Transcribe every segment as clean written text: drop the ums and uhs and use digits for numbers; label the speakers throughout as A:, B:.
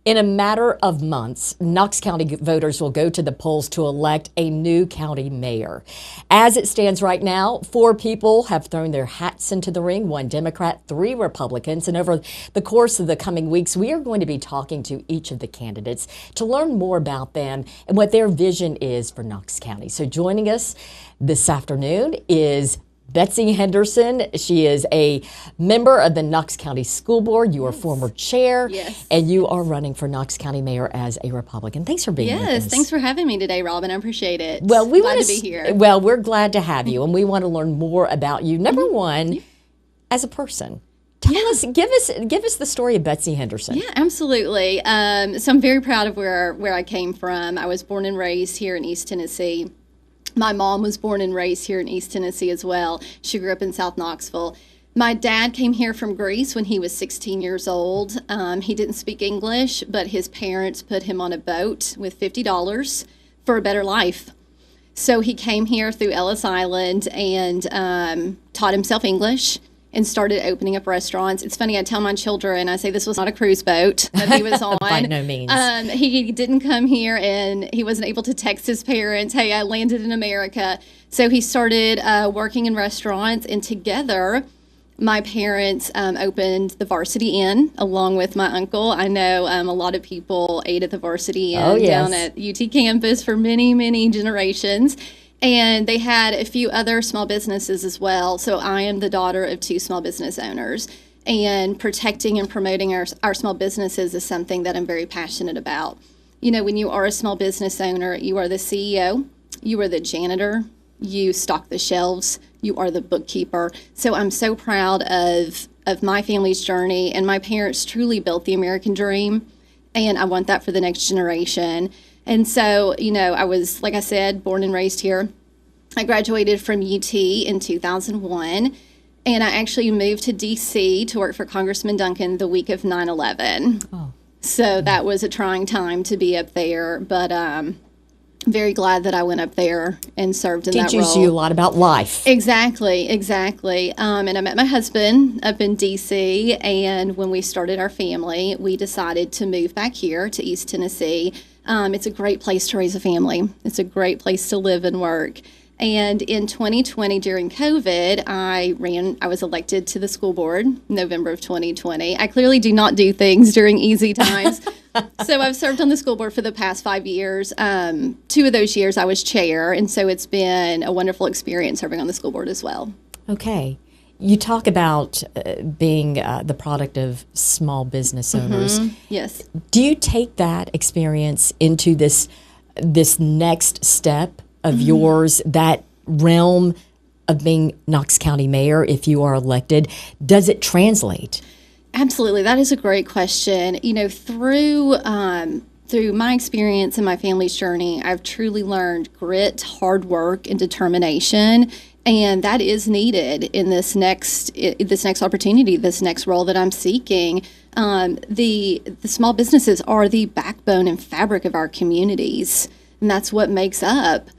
A: In a matter of months, Knox County voters will go to the polls to elect a new county mayor. As it stands right now, 4 people have thrown their hats into the ring, 1 Democrat, 3 Republicans. And over the course of the coming weeks, we are going to be talking to each of the candidates to learn more about them and what their vision is for Knox County. So joining us this afternoon is Betsy Henderson. She is a member of the Knox County School Board. You are former chair, and you are running for Knox County mayor as a Republican. Thanks for being with us.
B: Yes, thanks for having me today, Robin. I appreciate it.
A: Well,
B: glad to be here.
A: Well, we're glad to have you, and we want to learn more about you. Number one, as a person. Tell us, give us the story of Betsy Henderson.
B: Yeah, absolutely. So I'm very proud of where I came from. I was born and raised here in East Tennessee. My mom was born and raised here in East Tennessee as well. She grew up in South Knoxville. My dad came here from Greece when he was 16 years old. He didn't speak English, but his parents put him on a boat with $50 for a better life. So he came here through Ellis Island and taught himself English and started opening up restaurants. It's funny, I tell my children, I say this was not a cruise boat that he was on.
A: By no means.
B: He didn't come here and he wasn't able to text his parents, hey, I landed in America. So he started working in restaurants, and together my parents opened the Varsity Inn along with my uncle. I know a lot of people ate at the Varsity Inn down at UT campus for many, many generations. And they had a few other small businesses as well. So I am the daughter of 2 small business owners. And protecting and promoting our small businesses is something that I'm very passionate about. You know, when you are a small business owner, you are the CEO, you are the janitor, you stock the shelves, you are the bookkeeper. So I'm so proud of my family's journey. And my parents truly built the American dream. And I want that for the next generation. And so, you know, I was, like I said, born and raised here. I graduated from UT in 2001, and I actually moved to D.C. to work for Congressman Duncan the week of 9/11. Oh. So that was a trying time to be up there, but very glad that I went up there and served in that role.
A: Teaches you a lot about life.
B: Exactly. And I met my husband up in D.C., and when we started our family, we decided to move back here to East Tennessee. It's a great place to raise a family. It's a great place to live and work. And in 2020, during COVID, I was elected to the school board, November of 2020. I clearly do not do things during easy times. So I've served on the school board for the past 5 years. 2 of those years I was chair, and so it's been a wonderful experience serving on the school board as well.
A: Okay. You talk about being the product of small business owners.
B: Yes.
A: Do you take that experience into this next step of yours, that realm of being Knox County mayor if you are elected? Does it translate?
B: Absolutely. That is a great question. You know, through my experience and my family's journey, I've truly learned grit, hard work, and determination. And that is needed in this next opportunity, this next role that I'm seeking. The small businesses are the backbone and fabric of our communities, and that's what makes up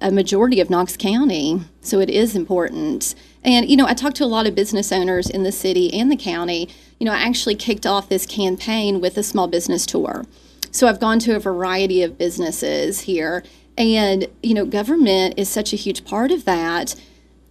B: a majority of Knox County. So it is important. And, you know, I talked to a lot of business owners in the city and the county. You know, I actually kicked off this campaign with a small business tour. So I've gone to a variety of businesses here. And, you know, government is such a huge part of that.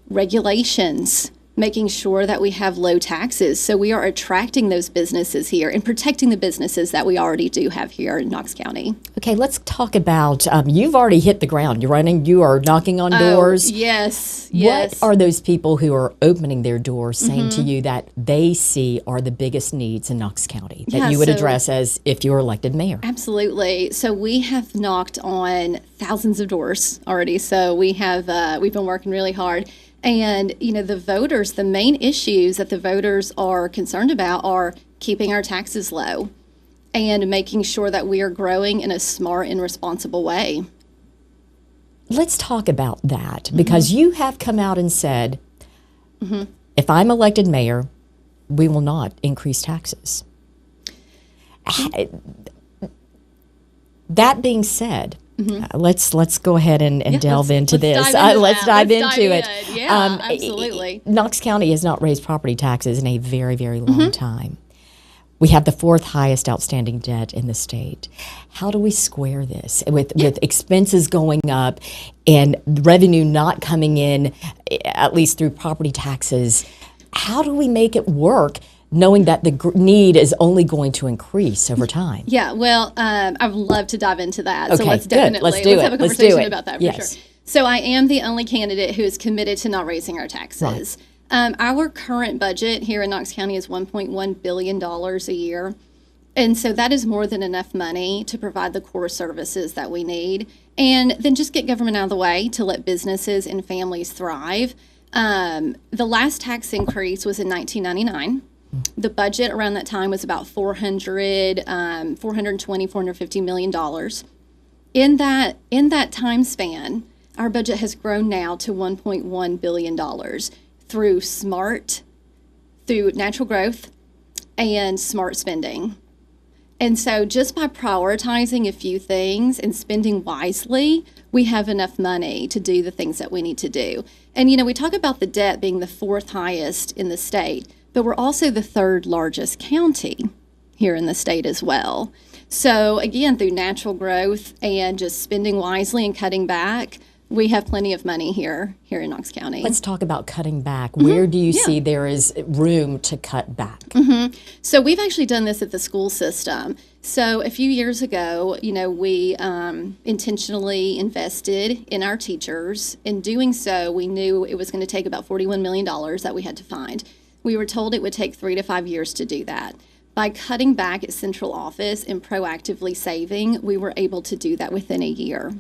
B: Regulations, making sure that we have low taxes. So we are attracting those businesses here and protecting the businesses that we already do have here in Knox County.
A: Okay, let's talk about, you've already hit the ground. You're running, you are knocking on doors.
B: Yes.
A: What are those people who are opening their doors saying to you that they see are the biggest needs in Knox County that you would address as if you were elected mayor?
B: Absolutely. So we have knocked on thousands of doors already. So we've been working really hard. And, you know, the main issues that the voters are concerned about are keeping our taxes low and making sure that we are growing in a smart and responsible way.
A: Let's talk about that, because you have come out and said, if I'm elected mayor, we will not increase taxes. That being said, let's go ahead and delve into this. Let's dive into it.
B: Yeah, absolutely.
A: Knox County has not raised property taxes in a very, very long time. We have the fourth highest outstanding debt in the state. How do we square this with expenses going up and revenue not coming in, at least through property taxes? How do we make it work, knowing that the need is only going to increase over time?
B: Yeah, well, I'd love to dive into that.
A: Okay,
B: so let's
A: good.
B: definitely
A: Let's do it.
B: have a
A: Let's do
B: conversation
A: it.
B: about that for
A: Yes.
B: sure. So I am the only candidate who is committed to not raising our taxes. Our current budget here in Knox County is $1.1 billion a year. And so that is more than enough money to provide the core services that we need, and then just get government out of the way to let businesses and families thrive. The last tax increase was in 1999. The budget around that time was about $420, $450 million. In that time span, our budget has grown now to $1.1 billion through natural growth and smart spending. And so just by prioritizing a few things and spending wisely, we have enough money to do the things that we need to do. And, we talk about the debt being the fourth highest in the state, but we're also the third largest county here in the state as well. So again, through natural growth and just spending wisely and cutting back, we have plenty of money here in Knox County.
A: Let's talk about cutting back. Where do you see there is room to cut back?
B: So we've actually done this at the school system. So a few years ago, we intentionally invested in our teachers. In doing so, we knew it was going to take about $41 million that we had to find. We were told it would take 3 to 5 years to do that. By cutting back at central office and proactively saving, we were able to do that within a year.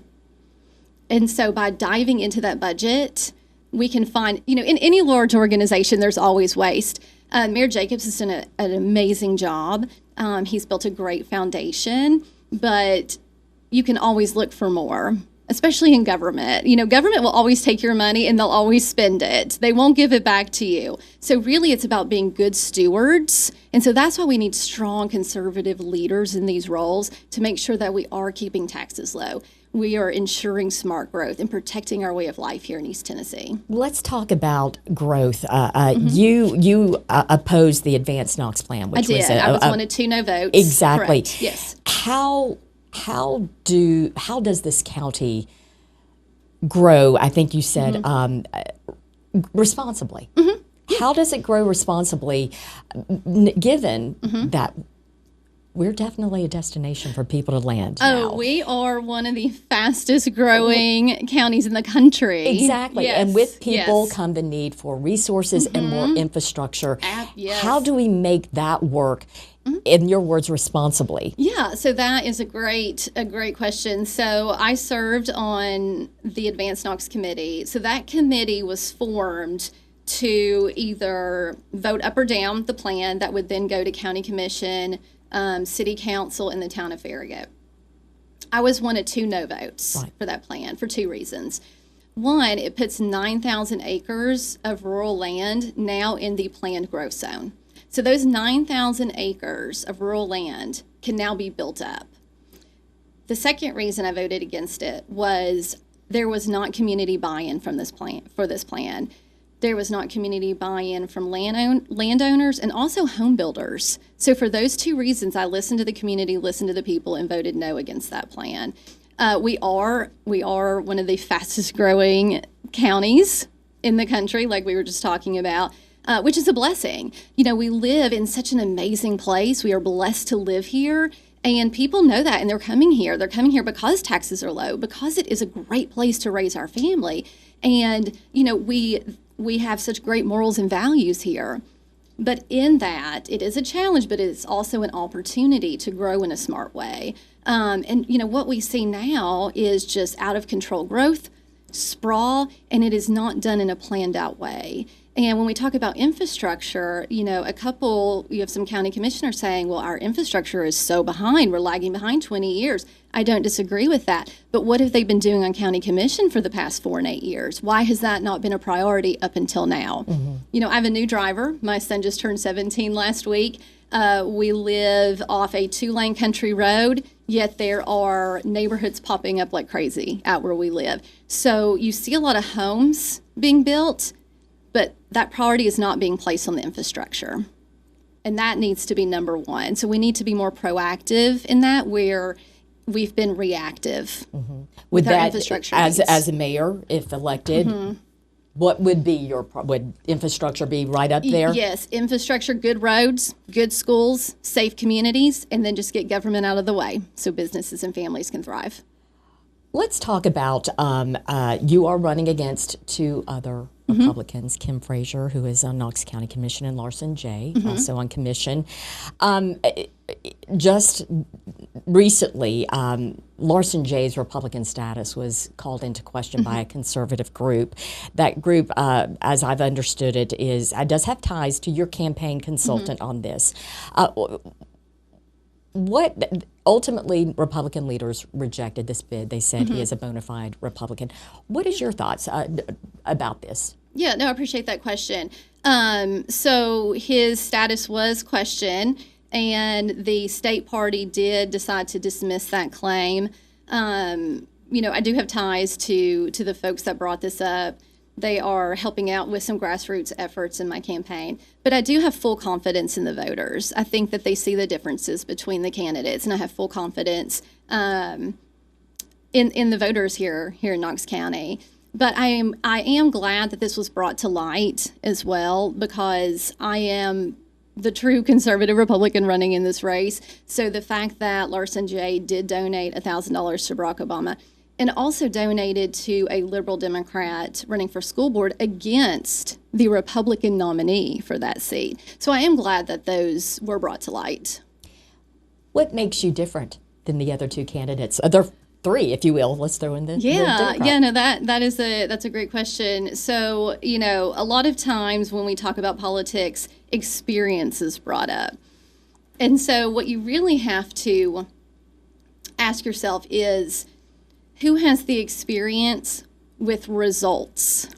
B: And so by diving into that budget, we can find, in any large organization, there's always waste. Mayor Jacobs has done an amazing job. He's built a great foundation, but you can always look for more, especially in government. Government will always take your money and they'll always spend it. They won't give it back to you. So really it's about being good stewards. And so that's why we need strong conservative leaders in these roles to make sure that we are keeping taxes low. We are ensuring smart growth and protecting our way of life here in East Tennessee.
A: Let's talk about growth. You opposed the Advanced Knox Plan, which
B: I did. I was one of 2 no votes.
A: Exactly.
B: Correct. Yes.
A: How does this county grow? I think you said responsibly. How does it grow responsibly, given that we're definitely a destination for people to land now?
B: We are one of the fastest growing counties in the country.
A: Exactly.
B: Yes.
A: And with people come the need for resources and more infrastructure.
B: Yes.
A: How do we make that work, in your words, responsibly?
B: Yeah, so that is a great question. So I served on the Advanced Knox Committee. So that committee was formed to either vote up or down the plan that would then go to county commission, city council, and the town of Farragut. I was one of 2 no votes for that plan for 2 reasons. One, it puts 9,000 acres of rural land now in the planned growth zone. So those 9,000 acres of rural land can now be built up. The second reason I voted against it was there was not community buy-in from this plan. There was not community buy-in from landowners and also home builders. So for those 2 reasons, I listened to the community, listened to the people, and voted no against that plan. We are one of the fastest growing counties in the country, like we were just talking about, which is a blessing. We live in such an amazing place. We are blessed to live here. And people know that, and they're coming here. They're coming here because taxes are low, because it is a great place to raise our family. And, we have such great morals and values here. But in that, it is a challenge, but it's also an opportunity to grow in a smart way. And what we see now is just out of control growth, sprawl, and it is not done in a planned out way. And when we talk about infrastructure, you have some county commissioners saying, well, our infrastructure is so behind, we're lagging behind 20 years. I don't disagree with that. But what have they been doing on county commission for the past 4 and 8 years? Why has that not been a priority up until now? I have a new driver. My son just turned 17 last week. We live off a 2-lane country road, yet there are neighborhoods popping up like crazy out where we live. So you see a lot of homes being built, but that priority is not being placed on the infrastructure. And that needs to be number one. So we need to be more proactive in that, where we've been reactive with our infrastructure needs.
A: As a mayor, if elected, what would be would infrastructure be right up there?
B: Yes, infrastructure, good roads, good schools, safe communities, and then just get government out of the way so businesses and families can thrive.
A: Let's talk about, you are running against two other Republicans, Kim Frazier, who is on Knox County Commission, and Larson Jay, also on commission. Just recently, Larson Jay's Republican status was called into question by a conservative group. That group, as I've understood it, does have ties to your campaign consultant on this. What ultimately Republican leaders rejected this bid. They said he is a bona fide Republican. What is your thoughts about this?
B: Yeah, no, I appreciate that question. So his status was questioned, and the state party did decide to dismiss that claim. I do have ties to the folks that brought this up. They are helping out with some grassroots efforts in my campaign. But I do have full confidence in the voters. I think that they see the differences between the candidates, and I have full confidence in the voters here in Knox County. But I am glad that this was brought to light as well, because I am the true conservative Republican running in this race. So the fact that Larson Jay did donate $1,000 to Barack Obama, and also donated to a liberal Democrat running for school board against the Republican nominee for that seat. So I am glad that those were brought to light.
A: What makes you different than the other two candidates? There are three, if you will. Let's throw in the Democrat.
B: That's a great question. So, a lot of times when we talk about politics, experience is brought up. And so what you really have to ask yourself is, who has the experience with results?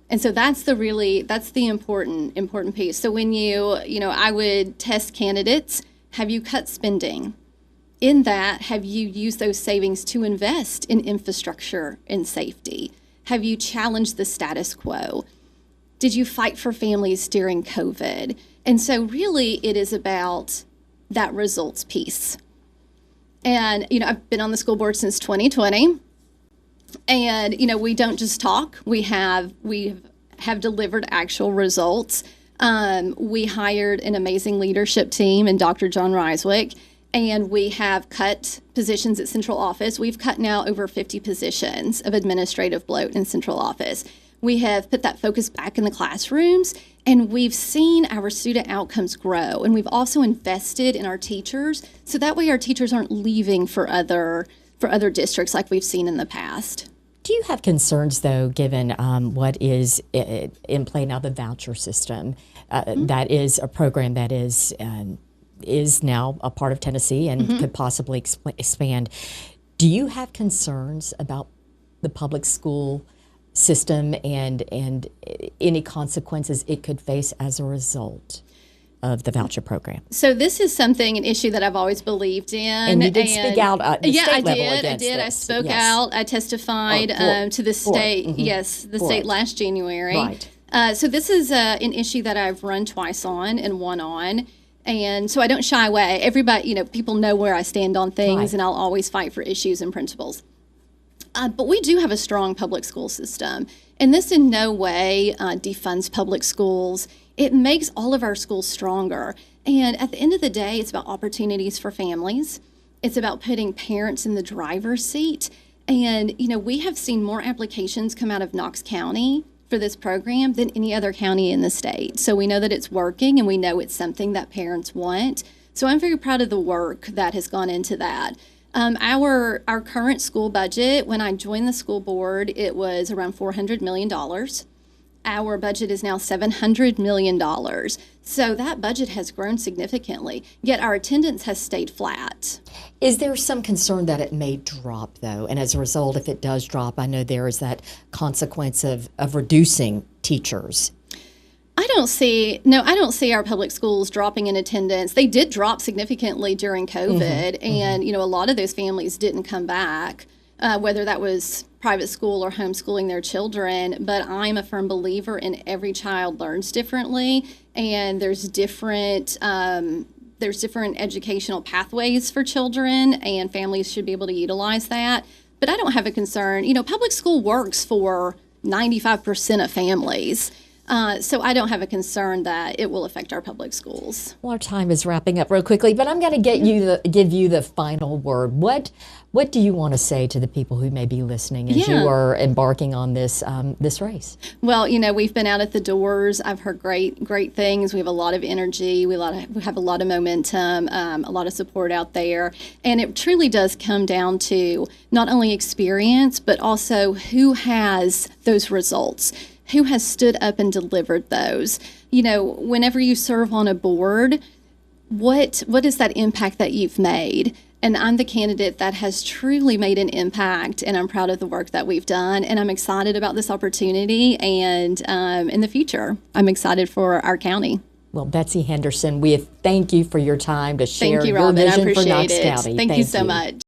B: And so that's the important piece. So when I would test candidates, have you cut spending? In that, have you used those savings to invest in infrastructure and safety? Have you challenged the status quo? Did you fight for families during COVID? And so really it is about that results piece. And, I've been on the school board since 2020, and, we don't just talk. We have delivered actual results. We hired an amazing leadership team in Dr. John Reiswick, and we have cut positions at central office. We've cut now over 50 positions of administrative bloat in central office. We have put that focus back in the classrooms, and we've seen our student outcomes grow. And we've also invested in our teachers, so that way our teachers aren't leaving for other districts like we've seen in the past.
A: Do you have concerns, though, given what is in play now, the voucher system? That is a program that is now a part of Tennessee and could possibly expand. Do you have concerns about the public school system and any consequences it could face as a result of the voucher program? So
B: this is an issue that I've always believed in.
A: And you did speak out at the state level against
B: I did.
A: This.
B: I spoke out. I testified to the state. Yes, the state last January.
A: Right.
B: So this is an issue that I've run twice on and won on. And so I don't shy away. Everybody, people know where I stand on things, and I'll always fight for issues and principles. But we do have a strong public school system, and this in no way defunds public schools. It makes all of our schools stronger. And at the end of the day, it's about opportunities for families. It's about putting parents in the driver's seat. And, we have seen more applications come out of Knox County for this program than any other county in the state. So we know that it's working, and we know it's something that parents want. So I'm very proud of the work that has gone into that. Our current school budget, when I joined the school board, it was around $400 million. Our budget is now $700 million. So that budget has grown significantly, yet our attendance has stayed flat.
A: Is there some concern that it may drop, though? And as a result, if it does drop, I know there is that consequence of reducing teachers.
B: I don't see our public schools dropping in attendance. They did drop significantly during COVID, and a lot of those families didn't come back. whether that was private school or homeschooling their children. But I'm a firm believer in every child learns differently, and there's different educational pathways for children, and families should be able to utilize that. But I don't have a concern. Public school works for 95% of families. So I don't have a concern that it will affect our public schools.
A: Well, our time is wrapping up real quickly, but I'm going to give you the final word. What do you want to say to the people who may be listening as you are embarking on this race?
B: Well, we've been out at the doors. I've heard great things. We have a lot of energy. We have a lot of momentum, a lot of support out there. And it truly does come down to not only experience, but also who has those results. Who has stood up and delivered those? Whenever you serve on a board, what is that impact that you've made? And I'm the candidate that has truly made an impact, and I'm proud of the work that we've done, and I'm excited about this opportunity, and in the future, I'm excited for our county.
A: Well, Betsy Henderson, we thank you for your time to share
B: Thank you,
A: your
B: Robin.
A: vision
B: I appreciate
A: for Knox
B: it.
A: County.
B: Thank you so much.